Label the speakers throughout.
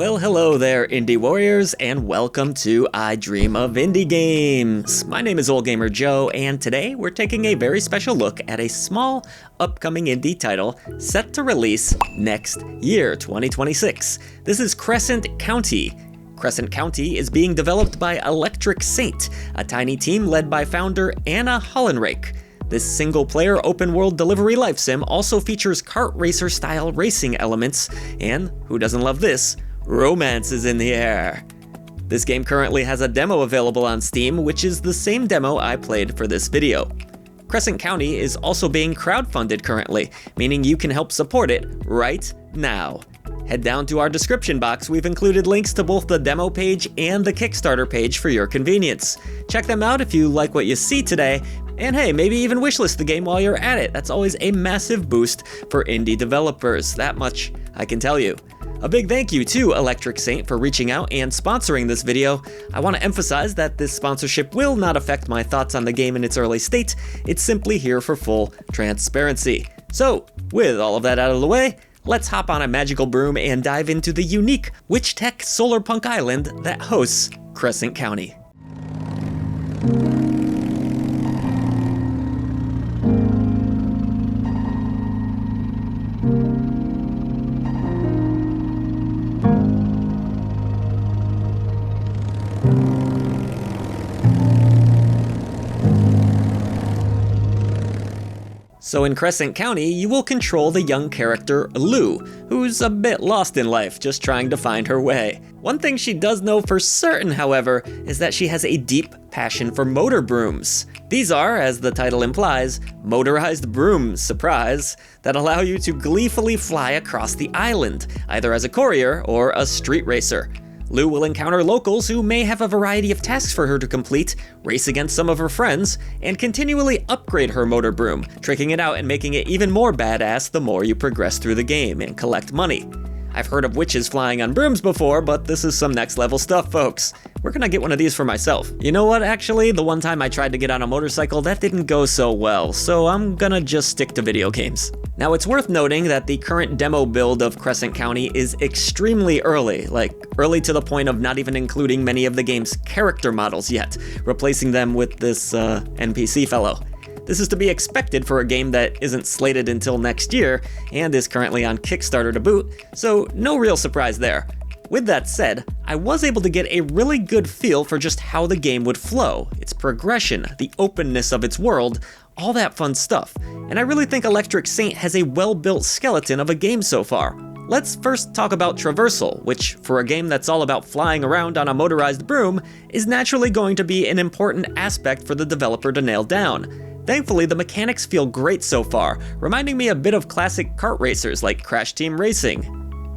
Speaker 1: Well, hello there, Indie Warriors, and welcome to I Dream of Indie Games. My name is Old Gamer Joe, and today we're taking a very special look at a small, upcoming indie title set to release next year, 2026. This is Crescent County. Crescent County is being developed by Electric Saint, a tiny team led by founder Anna Hollenrake. This single-player open-world delivery life sim also features kart-racer-style racing elements, and who doesn't love this? Romance is in the air. This game currently has a demo available on Steam, which is the same demo I played for this video. Crescent County is also being crowdfunded currently, meaning you can help support it right now. Head down to our description box. We've included links to both the demo page and the Kickstarter page for your convenience. Check them out if you like what you see today, and hey, maybe even wishlist the game while you're at it. That's always a massive boost for indie developers, that much I can tell you. A big thank you to Electric Saint for reaching out and sponsoring this video. I want to emphasize that this sponsorship will not affect my thoughts on the game in its early state. It's simply here for full transparency. So, with all of that out of the way, let's hop on a magical broom and dive into the unique WitchTech SolarPunk island that hosts Crescent County. So in Crescent County, you will control the young character Lou, who's a bit lost in life, just trying to find her way. One thing she does know for certain, however, is that she has a deep passion for motor brooms. These are, as the title implies, motorized brooms, surprise, that allow you to gleefully fly across the island, either as a courier or a street racer. Lou will encounter locals who may have a variety of tasks for her to complete, race against some of her friends, and continually upgrade her motor broom, tricking it out and making it even more badass the more you progress through the game and collect money. I've heard of witches flying on brooms before, but this is some next level stuff, folks. Where can I get one of these for myself? You know what, actually, the one time I tried to get on a motorcycle, that didn't go so well, so I'm gonna just stick to video games. Now, it's worth noting that the current demo build of Crescent County is extremely early, like early to the point of not even including many of the game's character models yet, replacing them with this NPC fellow. This is to be expected for a game that isn't slated until next year and is currently on Kickstarter to boot, so no real surprise there. With that said, I was able to get a really good feel for just how the game would flow, its progression, the openness of its world, all that fun stuff, and I really think Electric Saint has a well-built skeleton of a game so far. Let's first talk about traversal, which, for a game that's all about flying around on a motorized broom, is naturally going to be an important aspect for the developer to nail down. Thankfully, the mechanics feel great so far, reminding me a bit of classic kart racers like Crash Team Racing.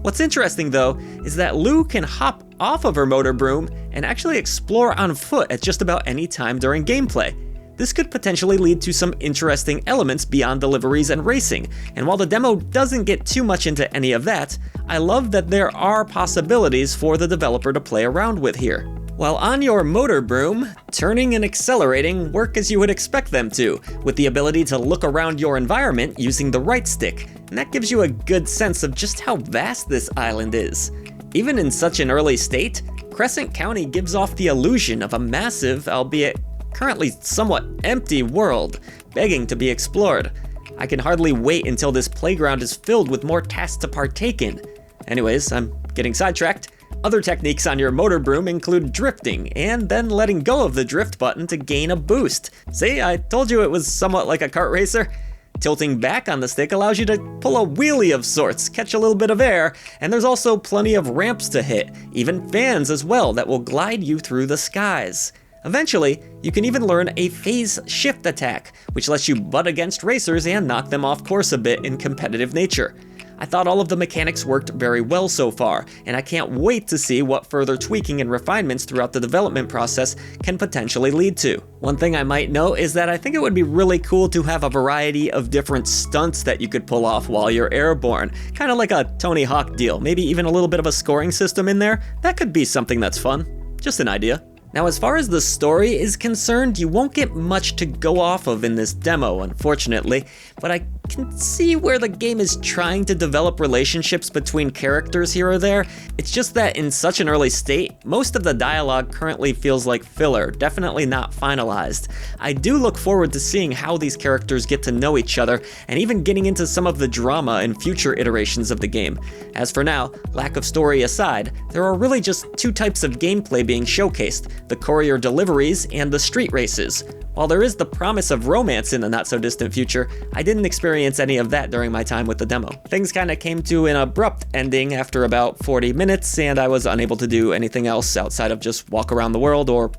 Speaker 1: What's interesting though, is that Lou can hop off of her motor broom and actually explore on foot at just about any time during gameplay. This could potentially lead to some interesting elements beyond deliveries and racing, and while the demo doesn't get too much into any of that, I love that there are possibilities for the developer to play around with here. While on your motor broom, turning and accelerating work as you would expect them to, with the ability to look around your environment using the right stick, and that gives you a good sense of just how vast this island is. Even in such an early state, Crescent County gives off the illusion of a massive, albeit currently somewhat empty world, begging to be explored. I can hardly wait until this playground is filled with more tasks to partake in. Anyways, I'm getting sidetracked. Other techniques on your motor broom include drifting, and then letting go of the drift button to gain a boost. See, I told you it was somewhat like a kart racer. Tilting back on the stick allows you to pull a wheelie of sorts, catch a little bit of air, and there's also plenty of ramps to hit, even fans as well that will glide you through the skies. Eventually, you can even learn a phase shift attack, which lets you butt against racers and knock them off course a bit in competitive nature. I thought all of the mechanics worked very well so far, and I can't wait to see what further tweaking and refinements throughout the development process can potentially lead to. One thing I might note is that I think it would be really cool to have a variety of different stunts that you could pull off while you're airborne, kind of like a Tony Hawk deal, maybe even a little bit of a scoring system in there. That could be something that's fun. Just an idea. Now, as far as the story is concerned, you won't get much to go off of in this demo, unfortunately, but I can see where the game is trying to develop relationships between characters here or there. It's just that in such an early state, most of the dialogue currently feels like filler, definitely not finalized. I do look forward to seeing how these characters get to know each other, and even getting into some of the drama in future iterations of the game. As for now, lack of story aside, there are really just two types of gameplay being showcased: the courier deliveries and the street races. While there is the promise of romance in the not-so-distant future, I didn't experience any of that during my time with the demo. Things kinda came to an abrupt ending after about 40 minutes, and I was unable to do anything else outside of just walk around the world or,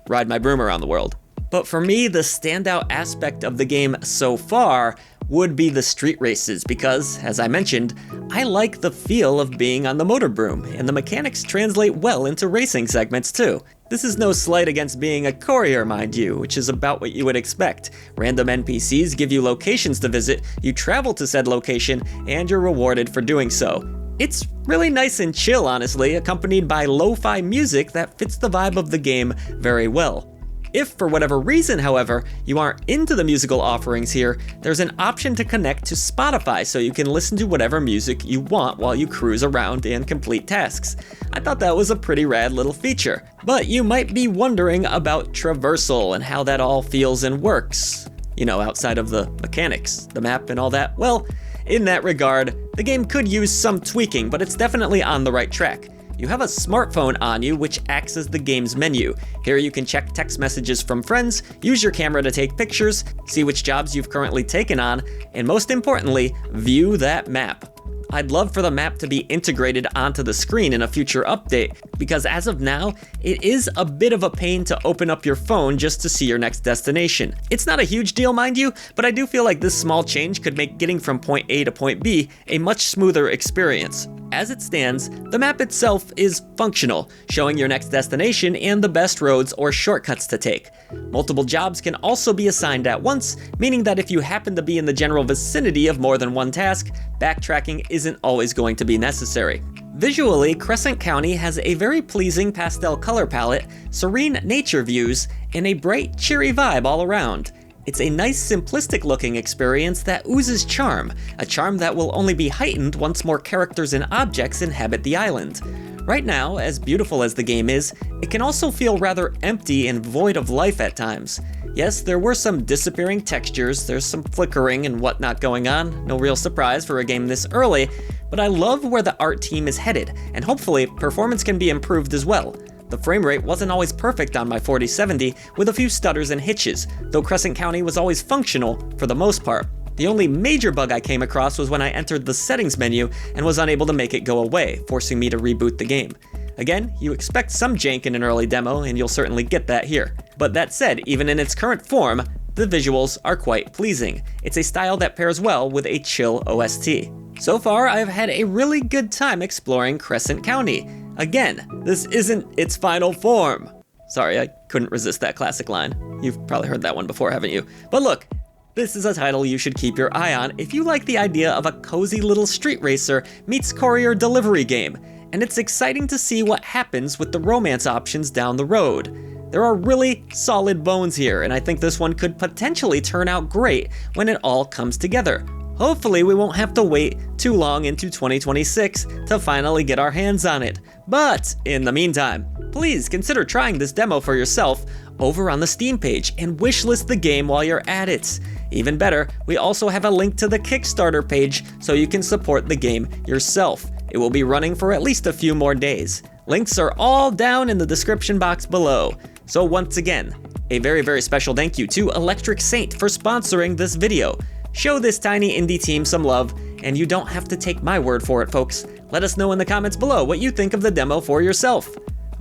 Speaker 1: ride my broom around the world. But for me, the standout aspect of the game so far would be the street races because, as I mentioned, I like the feel of being on the motor broom, and the mechanics translate well into racing segments too. This is no slight against being a courier, mind you, which is about what you would expect. Random NPCs give you locations to visit, you travel to said location, and you're rewarded for doing so. It's really nice and chill, honestly, accompanied by lo-fi music that fits the vibe of the game very well. If for whatever reason, however, you aren't into the musical offerings here, there's an option to connect to Spotify so you can listen to whatever music you want while you cruise around and complete tasks. I thought that was a pretty rad little feature. But you might be wondering about traversal and how that all feels and works. Outside of the mechanics, the map and all that. Well, in that regard, the game could use some tweaking, but it's definitely on the right track. You have a smartphone on you, which acts as the game's menu. Here you can check text messages from friends, use your camera to take pictures, see which jobs you've currently taken on, and most importantly, view that map. I'd love for the map to be integrated onto the screen in a future update, because as of now, it is a bit of a pain to open up your phone just to see your next destination. It's not a huge deal, mind you, but I do feel like this small change could make getting from point A to point B a much smoother experience. As it stands, the map itself is functional, showing your next destination and the best roads or shortcuts to take. Multiple jobs can also be assigned at once, meaning that if you happen to be in the general vicinity of more than one task, backtracking isn't always going to be necessary. Visually, Crescent County has a very pleasing pastel color palette, serene nature views, and a bright, cheery vibe all around. It's a nice, simplistic looking experience that oozes charm, a charm that will only be heightened once more characters and objects inhabit the island. Right now, as beautiful as the game is, it can also feel rather empty and void of life at times. Yes, there were some disappearing textures, there's some flickering and whatnot going on, no real surprise for a game this early, but I love where the art team is headed, and hopefully performance can be improved as well. The frame rate wasn't always perfect on my 4070, with a few stutters and hitches, though Crescent County was always functional for the most part. The only major bug I came across was when I entered the settings menu and was unable to make it go away, forcing me to reboot the game. Again, you expect some jank in an early demo, and you'll certainly get that here. But that said, even in its current form, the visuals are quite pleasing. It's a style that pairs well with a chill OST. So far, I've had a really good time exploring Crescent County. Again, this isn't its final form. Sorry, I couldn't resist that classic line. You've probably heard that one before, haven't you? But look, this is a title you should keep your eye on if you like the idea of a cozy little street racer meets courier delivery game, and it's exciting to see what happens with the romance options down the road. There are really solid bones here, and I think this one could potentially turn out great when it all comes together. Hopefully we won't have to wait too long into 2026 to finally get our hands on it. But in the meantime, please consider trying this demo for yourself over on the Steam page and wishlist the game while you're at it. Even better, we also have a link to the Kickstarter page so you can support the game yourself. It will be running for at least a few more days. Links are all down in the description box below. So once again, a very, very special thank you to Electric Saint for sponsoring this video. Show this tiny indie team some love, and you don't have to take my word for it, folks. Let us know in the comments below what you think of the demo for yourself.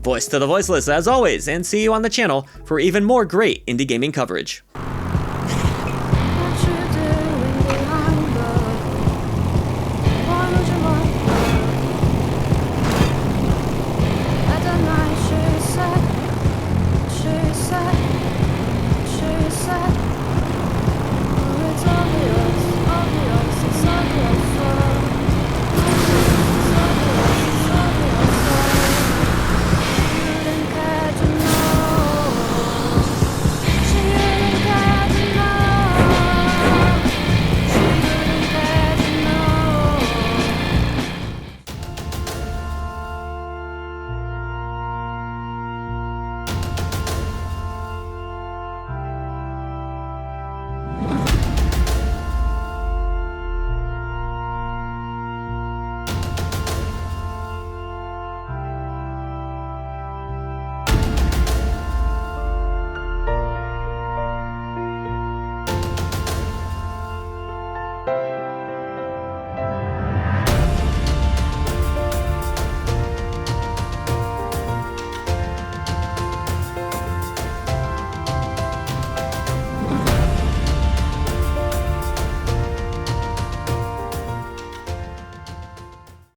Speaker 1: Voice to the voiceless as always, and see you on the channel for even more great indie gaming coverage.